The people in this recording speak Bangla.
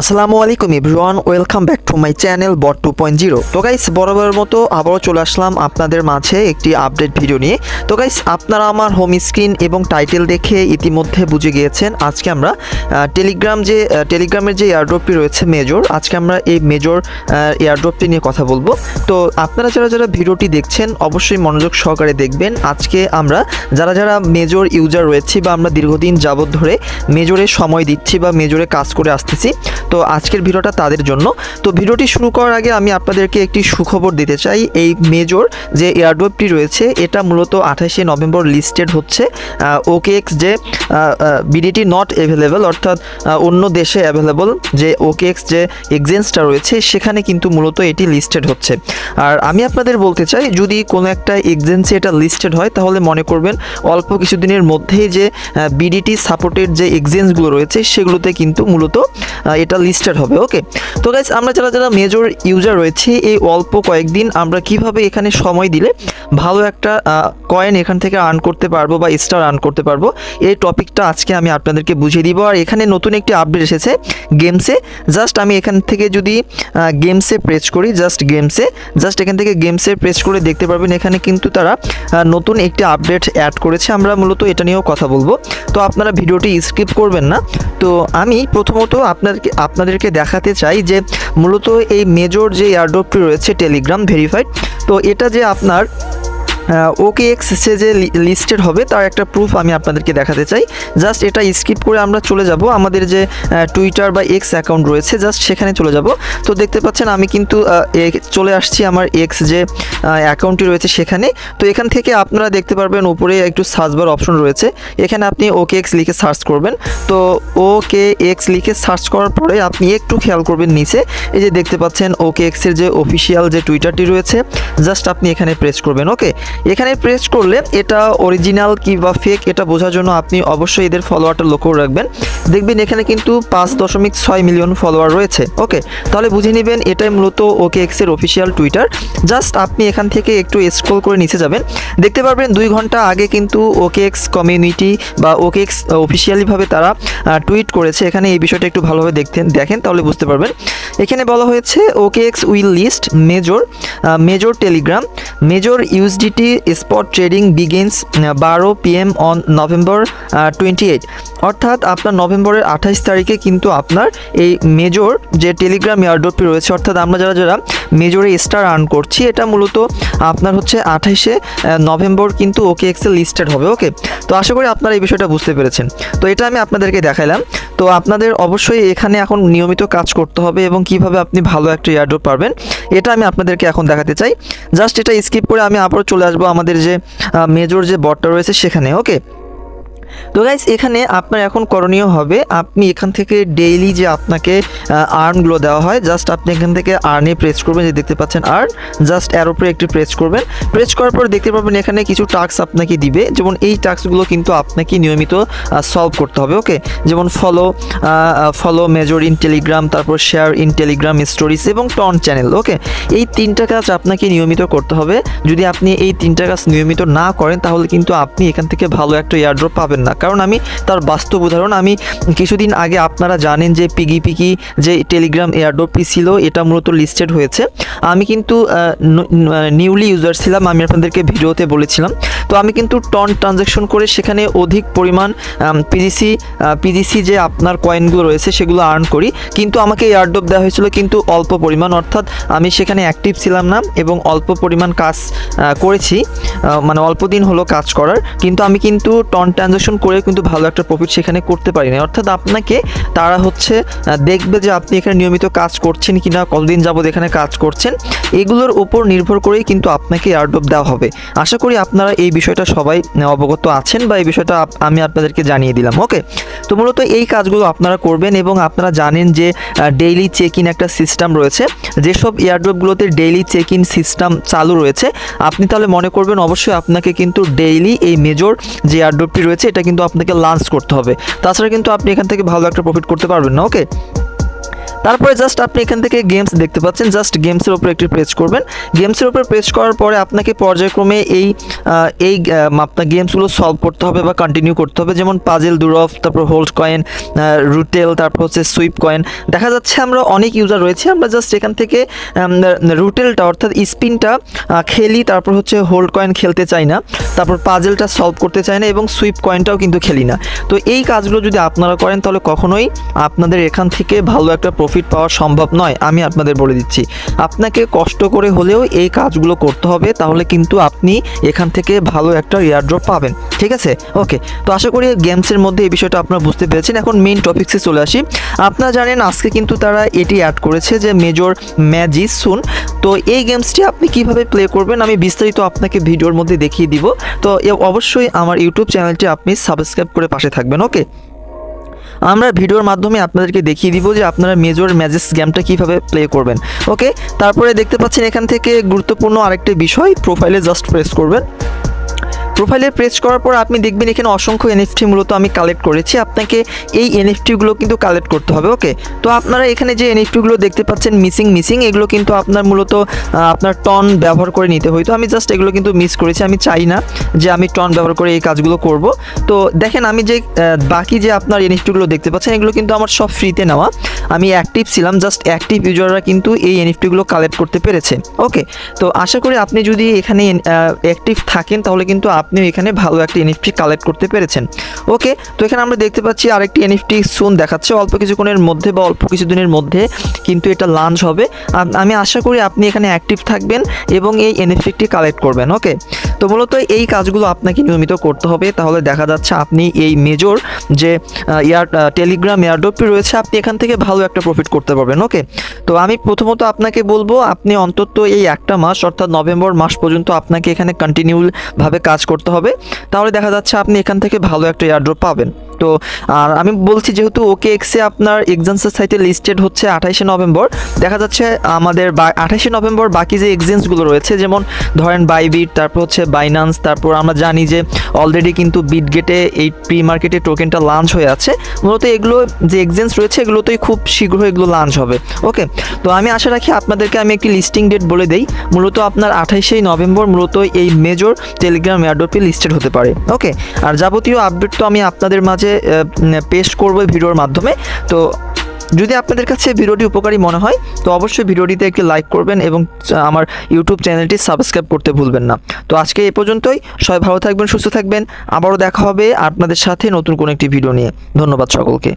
আসসালামু আলাইকুম everyone, welcome back to my channel bot 2.0। তো গাইস, বরাবরের মতো আবারও চলে আসলাম আপনাদের মাঝে একটি আপডেট ভিডিও নিয়ে। তো গাইস, আপনারা আমার হোম স্ক্রিন এবং টাইটেল দেখে ইতিমধ্যে বুঝে গিয়েছেন আজকে আমরা টেলিগ্রামের যে এয়ারড্রপটি রয়েছে মেজর, আজকে আমরা এই মেজর এয়ারড্রপটি নিয়ে কথা বলবো। তো আপনারা যারা ভিডিওটি দেখছেন অবশ্যই মনোযোগ সহকারে দেখবেন। আজকে আমরা যারা মেজর ইউজার রয়েছি বা আমরা দীর্ঘদিন যাবত ধরে মেজরে সময় দিচ্ছি বা মেজরে কাজ করে আসতেছি, তো আজকের ভিডিওটা তাদের জন্য। তো ভিডিওটি শুরু করার আগে আমি আপনাদেরকে একটি সুখবর দিতে চাই। এই মেজর যে এয়ারড্রপটি রয়েছে এটা মূলত 28শে নভেম্বর লিস্টেড হচ্ছে। OKX যে বিডিটি নট অ্যাভেলেবল, অর্থাৎ অন্য দেশে অ্যাভেলেবল যে OKX যে এক্সচেঞ্জটা রয়েছে সেখানে কিন্তু মূলত এটি লিস্টেড হচ্ছে। আর আমি আপনাদের বলতে চাই, যদি কোনো একটা এক্সচেঞ্জে এটা লিস্টেড হয় তাহলে মনে করবেন অল্প কিছুদিনের মধ্যেই যে বিডিটি সাপোর্টেড যে এক্সচেঞ্জগুলো রয়েছে সেগুলোতে কিন্তু মূলত এটা লিস্টেড হবে। ওকে, তো গাইস, আমরা যারা মেজর ইউজার রয়েছে এই অল্প কয়েকদিন আমরা কিভাবে এখানে সময় দিলে ভালো একটা কয়েন এখান থেকে আর্ন করতে পারবো বা স্টার আর্ন করতে পারবো, এই টপিকটা আজকে আমি আপনাদেরকে বুঝিয়ে দিব। আর এখানে নতুন একটি আপডেট এসেছে গেমসে। জাস্ট আমি এখান থেকে যদি গেমসে প্রেস করি, জাস্ট এখান থেকে গেমসে প্রেস করে দেখতে পারবেন এখানে কিন্তু তারা নতুন একটি আপডেট অ্যাড করেছে। আমরা মূলত এটা নিয়েও কথা বলবো, তো আপনারা ভিডিওটি স্কিপ করবেন না। তো আমি প্রথমত আপনাদেরকে দেখাতে চাই যে মূলত এই মেজর যে এয়ারড্রপটি রয়েছে টেলিগ্রাম ভেরিফাইড, তো এটা যে আপনার OKX সে যে লিস্টেড হবে তার একটা প্রুফ আমি আপনাদেরকে দেখাতে চাই। জাস্ট এটা স্কিপ করে আমরা চলে যাব আমাদের যে টুইটার বা এক্স অ্যাকাউন্ট রয়েছে, জাস্ট সেখানে চলে যাব। তো দেখতে পাচ্ছেন আমি কিন্তু চলে আসছি আমার এক্স যে অ্যাকাউন্টটি রয়েছে সেখানে। তো এখান থেকে আপনারা দেখতে পারবেন উপরে একটু সার্চ বার অপশন রয়েছে, এখানে আপনি OKX লিখে সার্চ করবেন। তো OKX লিখে সার্চ করার পরে আপনি একটু খেয়াল করবেন নিচে এই যে দেখতে পাচ্ছেন OKX এর যে অফিসিয়াল যে টুইটারটি রয়েছে, জাস্ট আপনি এখানে প্রেস করবেন। ওকে, এখানে প্রেস করলে এটা অরিজিনাল কি বা ফেক এটা বোঝার জন্য আপনি অবশ্যই এদের ফলোয়ারটা লক্ষ্য রাখবেন। দেখবেন এখানে কিন্তু 5.6 মিলিয়ন ফলোয়ার রয়েছে। ওকে, তাহলে বুঝে নেবেন এটাই মূলত OKX এর অফিসিয়াল টুইটার। জাস্ট আপনি এখান থেকে একটু স্ক্রল করে নিচে যাবেন, দেখতে পারবেন 2 ঘন্টা আগে কিন্তু OKX কমিউনিটি বা OKX অফিসিয়ালিভাবে তারা টুইট করেছে। এখানে এই বিষয়টা একটু ভালোভাবে দেখেন তাহলে বুঝতে পারবেন। এখানে বলা হয়েছে OKX will list major Telegram major USDT spot trading begins 12 PM on November 28, অর্থাৎ আপনার নভেম্বরের 28 তারিখে কিন্তু আপনার এই মেজর যে টেলিগ্রাম এয়ারড্রপটি রয়েছে, অর্থাৎ আমরা যারা মেজরে স্টার আর্ন করছি এটা মূলত আপনার হচ্ছে 28শে নভেম্বর কিন্তু OKX এ লিস্টেড হবে। ওকে, তো আশা করি আপনারা এই বিষয়টা বুঝতে পেরেছেন। তো এটা আমি আপনাদেরকে দেখাইলাম। তো আপনাদের অবশ্যই এখানে এখন নিয়মিত কাজ করতে হবে এবং কিভাবে আপনি ভালো একটা এয়ারড্রপ পারবেন এটা আমি আপনাদেরকে এখন দেখাতে চাই। জাস্ট এটা স্কিপ করে আমি আবারও চলে আসবো আমাদের যে মেজর যে বটটা রয়েছে সেখানে। ওকে, তো গাইস, এখানে আপনার এখন করণীয় হবে আপনি এখান থেকে ডেইলি যে আপনাকে আর্নগুলো দেওয়া হয়, জাস্ট আপনি এখান থেকে আর্নে প্রেস করবেন, যে দেখতে পাচ্ছেন আর্ন, জাস্ট এর উপরে একটি প্রেস করবেন। প্রেস করার পর দেখতে পাবেন এখানে কিছু টাস্ক আপনাকে দিবে, যেমন এই টাস্কগুলো কিন্তু আপনাকে নিয়মিত সলভ করতে হবে। ওকে, যেমন ফলো মেজর ইন টেলিগ্রাম, তারপর শেয়ার ইন টেলিগ্রাম স্টোরিজ এবং টন চ্যানেল। ওকে, এই 3টা কাজ আপনাকে নিয়মিত করতে হবে। যদি আপনি এই 3টা কাজ নিয়মিত না করেন তাহলে কিন্তু আপনি এখান থেকে ভালো একটা এয়ারড্রপ পাবেন না। কারণ আমি তার বাস্তব উদাহরণ, আমি কিছুদিন আগে আপনারা জানেন যে পিগি যে টেলিগ্রাম এয়ারড্রপটি ছিল এটা মূলত লিস্টেড হয়েছে। আমি কিন্তু নিউলি ইউজার ছিলাম, আমি আপনাদেরকে ভিডিওতে বলেছিলাম। তো আমি কিন্তু টন ট্রানজ্যাকশন করে সেখানে অধিক পরিমাণ পিজিসি যে আপনার কয়েনগুলো রয়েছে সেগুলো আর্ন করি, কিন্তু আমাকে এয়ারড্রপ দেওয়া হয়েছিল কিন্তু অল্প পরিমাণ, অর্থাৎ আমি সেখানে অ্যাক্টিভ ছিলাম না এবং অল্প পরিমাণ কাজ করেছি, মানে অল্প দিন হলো কাজ করার, কিন্তু আমি কিন্তু টন ট্রানজ্যাকশন করে কিন্তু ভালো একটা প্রফিট সেখানে করতে পারি না। অর্থাৎ আপনাকে তারা হচ্ছে দেখবে যে আপনি এখানে নিয়মিত কাজ করছেন কিনা, কতদিন যাবত এখানে কাজ করছেন, এগুলোর উপর নির্ভর করেই কিন্তু আপনাকে এয়ারড্রপ দেওয়া হবে। আশা করি আপনারা এই বিষয়টা সবাই অবগত আছেন বা এই বিষয়টা আমি আপনাদেরকে জানিয়ে দিলাম। ওকে, তো মূলত এই কাজগুলো আপনারা করবেন এবং আপনারা জানেন যে ডেইলি চেক ইন একটা সিস্টেম রয়েছে, যেসব এয়ারড্রপগুলোতে ডেইলি চেক ইন সিস্টেম চালু রয়েছে আপনি তাহলে মনে করবেন অবশ্যই আপনাকে কিন্তু ডেইলি এই মেজর যে এয়ারড্রপটি রয়েছে এটা কিন্তু আপনাকে লঞ্চ করতে হবে, তাছাড়া কিন্তু আপনি এখান থেকে ভালো একটা প্রফিট করতে পারবেন না। ওকে, তারপরে জাস্ট আপনি এখান থেকে গেমস দেখতে পাচ্ছেন, জাস্ট গেমসের উপর একটি প্রেস করবেন। গেমসের উপর প্রেস করার পরে আপনাকে পর্যায়ক্রমে এই আপনার গেমসগুলো সলভ করতে হবে বা কন্টিনিউ করতে হবে, যেমন পাজেল দুরফ, তারপর হোল্ড কয়েন, রুটেল, তারপর হচ্ছে সুইপ কয়েন। দেখা যাচ্ছে আমরা অনেক ইউজার রয়েছে, আমরা জাস্ট এখান থেকে রুটেলটা অর্থাৎ স্পিনটা খেলি, তারপর হচ্ছে হোল্ড কয়েন খেলতে চাই না, তারপর পাজেলটা সলভ করতে চাই না এবং সুইপ কয়েনটাও কিন্তু খেলি না। তো এই কাজগুলো যদি আপনারা করেন তাহলে কখনোই আপনাদের এখান থেকে ভালো একটা প্রফিট পাওয়া সম্ভব নয়। আমি আপনাদের বলে দিচ্ছি, আপনাকে কষ্ট করে হলেও এই কাজগুলো করতে হবে, তাহলে কিন্তু আপনি এখান থেকে ভালো একটা এয়ারড্রপ পাবেন। ঠিক আছে, ওকে। তো আশা করি গেমসের মধ্যে এই বিষয়টা আপনারা বুঝতে পেরেছেন। এখন মেইন টপিক্সে চলে আসি। আপনারা জানেন আজকে কিন্তু তারা এটি অ্যাড করেছে যে মেজর ম্যাজিক সুন। তো এই গেমসটি আপনি কিভাবে প্লে করবেন আমি বিস্তারিত আপনাকে ভিডিওর মধ্যে দেখিয়ে দিব। তো অবশ্যই আমার ইউটিউব চ্যানেলটি আপনি সাবস্ক্রাইব করে পাশে থাকবেন। ওকে, আমরা ভিডিওর মাধ্যমে আপনাদেরকে দেখিয়ে দিব যে আপনারা মেজর ম্যাজিক গেমটা কিভাবে প্লে করবেন। ওকে, তারপরে দেখতে পাচ্ছেন এখান থেকে গুরুত্বপূর্ণ আরেকটি বিষয়, প্রোফাইলে জাস্ট প্রেস করবেন। প্রোফাইলে প্রেস করার পর আপনি দেখবেন এখানে অসংখ্য এনএফটি মূলত আমি কালেক্ট করেছি, আপনাকে এই এনএফটিগুলো কিন্তু কালেক্ট করতে হবে। ওকে, তো আপনারা এখানে যে এনএফটিগুলো দেখতে পাচ্ছেন মিসিং, এগুলো কিন্তু আপনার মূলত আপনার টন ব্যবহার করে নিতে হইতো। আমি জাস্ট এগুলো কিন্তু মিস করেছি, আমি চাই না যে আমি টন ব্যবহার করে এই কাজগুলো করব। তো দেখেন আমি যে বাকি যে আপনার এনএফটিগুলো দেখতে পাচ্ছেন এগুলো কিন্তু আমার সব ফ্রিতে নেওয়া, আমি অ্যাক্টিভ ছিলাম, জাস্ট অ্যাক্টিভ ইউজাররা কিন্তু এই এনএফটিগুলো কালেক্ট করতে পেরেছে। ওকে, তো আশা করি আপনি যদি এখানে অ্যাক্টিভ থাকেন তাহলে কিন্তু আপনি এখানে ভালো একটা এনএফটি কালেক্ট করতে পেরেছেন। ওকে, তো এখানে আমরা দেখতে পাচ্ছি আরেকটি এনএফটি সুন দেখাচ্ছে, অল্প কিছুক্ষণের মধ্যে বা অল্প কিছুদিনের মধ্যে কিন্তু এটা লঞ্চ হবে। আমি আশা করি আপনি এখানে অ্যাক্টিভ থাকবেন এবং এই এনএফটি কালেক্ট করবেন। ওকে, তো মূলত এই কাজগুলো আপনাকে নিয়মিত করতে হবে, তাহলে দেখা যাচ্ছে আপনি এই মেজর যে টেলিগ্রাম এয়ারড্রপটি রয়েছে আপনি এখান থেকে ভালো একটা প্রফিট করতে পারবেন। ওকে, তো আমি প্রথমত আপনাকে বলবো আপনি অন্তত এই একটা মাস অর্থাৎ নভেম্বর মাস পর্যন্ত আপনাকে এখানে কন্টিনিউভাবে কাজ করতে হবে, তাহলে দেখা যাচ্ছে আপনি এখান থেকে ভালো একটা এয়ারড্রপ পাবেন। তো আর আমি বলছি যেহেতু ওকে এক্সে আপনার এক্সচেঞ্জের সাইটে লিস্টেড হচ্ছে 28শে নভেম্বর, দেখা যাচ্ছে আমাদের 28শে নভেম্বর বাকি যে এক্সচেঞ্জগুলো রয়েছে যেমন ধরেন বাইবিট, তারপর হচ্ছে বাইন্যান্স, তারপর আমরা জানি যে অলরেডি কিন্তু বিটগেটে এই প্রি মার্কেটে টোকেনটা লঞ্চ হয়ে আছে। মূলত এগুলো যে এক্সচেঞ্জ রয়েছে এগুলোতেই খুব শীঘ্র এগুলো লঞ্চ হবে। ওকে, তো আমি আশা রাখি আপনাদেরকে আমি একটি লিস্টিং ডেট বলে দেই, মূলত আপনার 28শে নভেম্বর মূলত এই মেজর টেলিগ্রাম এয়ারড্রপে লিস্টেড হতে পারে। ওকে, আর যাবতীয় আপডেট তো আমি আপনাদের মাঝে পেস্ট করব ভিডিওর মাধ্যমে। তো যদি আপনাদের কাছে ভিডিওটি উপকারী মনে হয় তো অবশ্যই ভিডিওটিতে একটি লাইক করবেন এবং আমার ইউটিউব চ্যানেলটি সাবস্ক্রাইব করতে ভুলবেন না। তো আজকে এ পর্যন্তই, সবাই ভালো থাকবেন, সুস্থ থাকবেন, আবারও দেখা হবে আপনাদের সাথে নতুন কোনো একটি ভিডিও নিয়ে। ধন্যবাদ সকলকে।